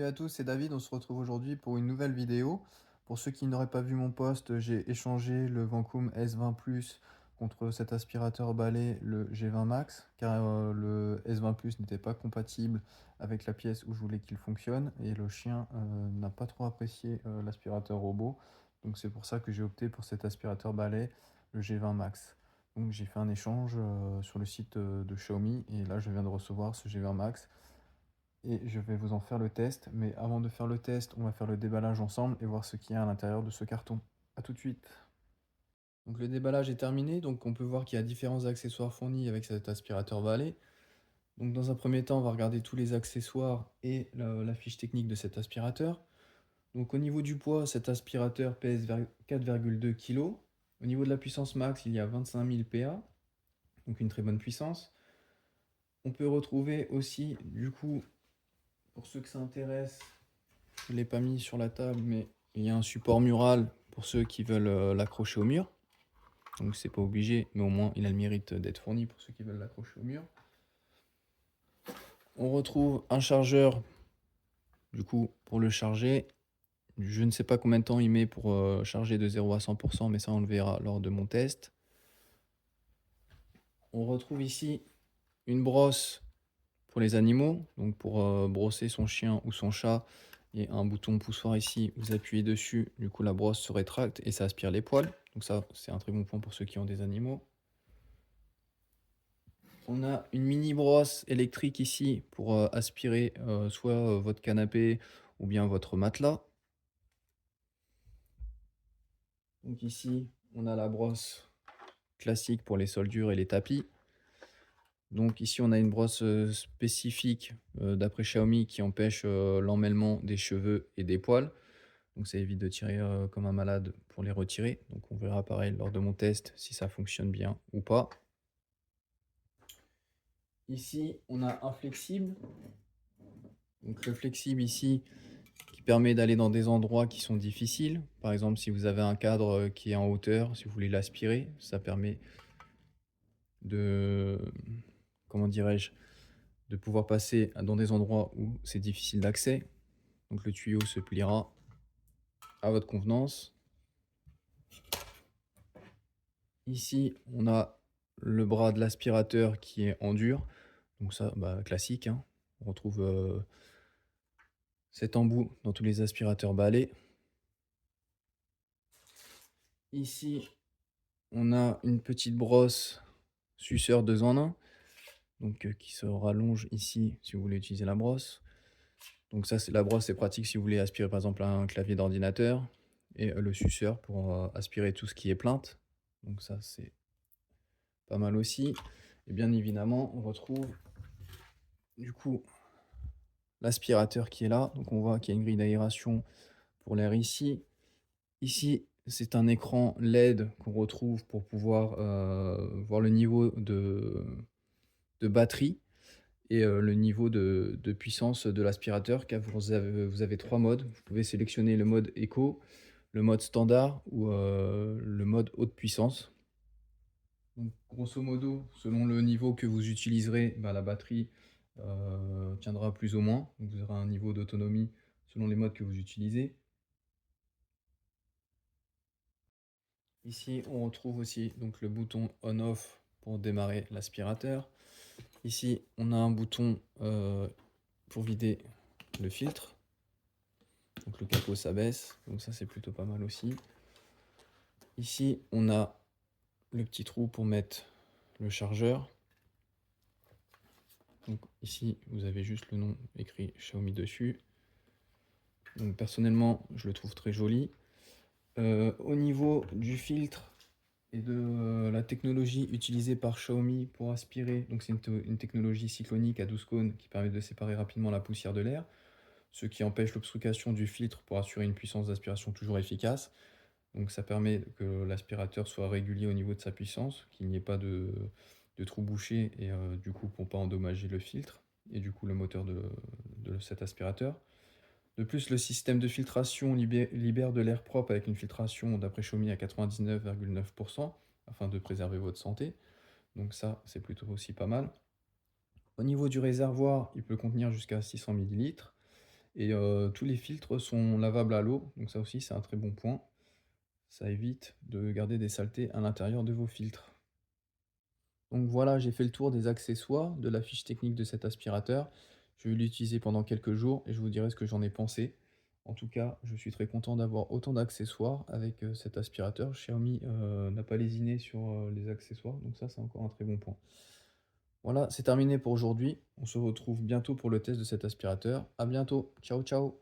Salut à tous, c'est David, on se retrouve aujourd'hui pour une nouvelle vidéo. Pour ceux qui n'auraient pas vu mon post, j'ai échangé le Vancoume S20 Plus contre cet aspirateur balai, le G20 Max, car le S20 Plus n'était pas compatible avec la pièce où je voulais qu'il fonctionne, et le chien n'a pas trop apprécié l'aspirateur robot. Donc c'est pour ça que j'ai opté pour cet aspirateur balai, le G20 Max. Donc j'ai fait un échange sur le site de Xiaomi, et là je viens de recevoir ce G20 Max et je vais vous en faire le test. Mais avant de faire le test, on va faire le déballage ensemble et voir ce qu'il y a à l'intérieur de ce carton. A tout de suite. Donc le déballage est terminé, donc on peut voir qu'il y a différents accessoires fournis avec cet aspirateur balai. Donc dans un premier temps, on va regarder tous les accessoires et la fiche technique de cet aspirateur. Donc au niveau du poids, cet aspirateur pèse 4,2 kg. Au niveau de la puissance max, il y a 25 000 PA, donc une très bonne puissance. On peut retrouver aussi, du coup, pour ceux que ça intéresse, je ne l'ai pas mis sur la table, mais il y a un support mural pour ceux qui veulent l'accrocher au mur. Donc c'est pas obligé, mais au moins il a le mérite d'être fourni pour ceux qui veulent l'accrocher au mur. On retrouve un chargeur, du coup, pour le charger. Je ne sais pas combien de temps il met pour charger de 0 à 100%, mais ça on le verra lors de mon test. On retrouve ici une brosse pour les animaux, donc pour brosser son chien ou son chat. Il y a un bouton poussoir ici, vous appuyez dessus, du coup la brosse se rétracte et ça aspire les poils. Donc ça, c'est un très bon point pour ceux qui ont des animaux. On a une mini brosse électrique ici pour aspirer soit votre canapé ou bien votre matelas. Donc ici, on a la brosse classique pour les sols durs et les tapis. Donc ici, on a une brosse spécifique d'après Xiaomi qui empêche l'emmêlement des cheveux et des poils. Donc ça évite de tirer comme un malade pour les retirer. Donc on verra pareil lors de mon test si ça fonctionne bien ou pas. Ici, on a un flexible. Donc le flexible ici qui permet d'aller dans des endroits qui sont difficiles. Par exemple, si vous avez un cadre qui est en hauteur, si vous voulez l'aspirer, ça permet de, comment dirais-je, de pouvoir passer dans des endroits où c'est difficile d'accès. Donc le tuyau se pliera à votre convenance. Ici, on a le bras de l'aspirateur qui est en dur. Donc ça, classique, hein. On retrouve cet embout dans tous les aspirateurs balais. Ici, on a une petite brosse suceur 2 en 1, donc qui se rallonge ici si vous voulez utiliser la brosse. Donc ça, c'est la brosse, c'est pratique si vous voulez aspirer par exemple un clavier d'ordinateur, et le suceur pour aspirer tout ce qui est plainte. Donc ça, c'est pas mal aussi. Et bien évidemment, on retrouve du coup l'aspirateur qui est là. Donc on voit qu'il y a une grille d'aération pour l'air ici. Ici, c'est un écran LED qu'on retrouve pour pouvoir voir le niveau de batterie et le niveau de puissance de l'aspirateur, car vous avez 3 modes. Vous pouvez sélectionner le mode éco, le mode standard ou le mode haute puissance. Donc grosso modo, selon le niveau que vous utiliserez, la batterie tiendra plus ou moins. Donc vous aurez un niveau d'autonomie selon les modes que vous utilisez. Ici, on retrouve aussi donc le bouton on-off pour démarrer l'aspirateur. Ici, on a un bouton pour vider le filtre. Donc le capot s'abaisse, donc ça c'est plutôt pas mal aussi. Ici, on a le petit trou pour mettre le chargeur. Donc ici, vous avez juste le nom écrit Xiaomi dessus. Donc personnellement, je le trouve très joli. Au niveau du filtre et de la technologie utilisée par Xiaomi pour aspirer, donc c'est une technologie cyclonique à 12 cônes qui permet de séparer rapidement la poussière de l'air, ce qui empêche l'obstrucation du filtre pour assurer une puissance d'aspiration toujours efficace. Donc ça permet que l'aspirateur soit régulier au niveau de sa puissance, qu'il n'y ait pas de trou bouché et du coup pour ne pas endommager le filtre et du coup le moteur de cet aspirateur. De plus, le système de filtration libère de l'air propre avec une filtration d'après Xiaomi à 99,9% afin de préserver votre santé. Donc ça, c'est plutôt aussi pas mal. Au niveau du réservoir, il peut contenir jusqu'à 600 ml. et tous les filtres sont lavables à l'eau, donc ça aussi c'est un très bon point. Ça évite de garder des saletés à l'intérieur de vos filtres. Donc voilà, j'ai fait le tour des accessoires, de la fiche technique de cet aspirateur. Je vais l'utiliser pendant quelques jours et je vous dirai ce que j'en ai pensé. En tout cas, je suis très content d'avoir autant d'accessoires avec cet aspirateur. Xiaomi n'a pas lésiné sur les accessoires, donc ça c'est encore un très bon point. Voilà, c'est terminé pour aujourd'hui. On se retrouve bientôt pour le test de cet aspirateur. À bientôt. Ciao, ciao.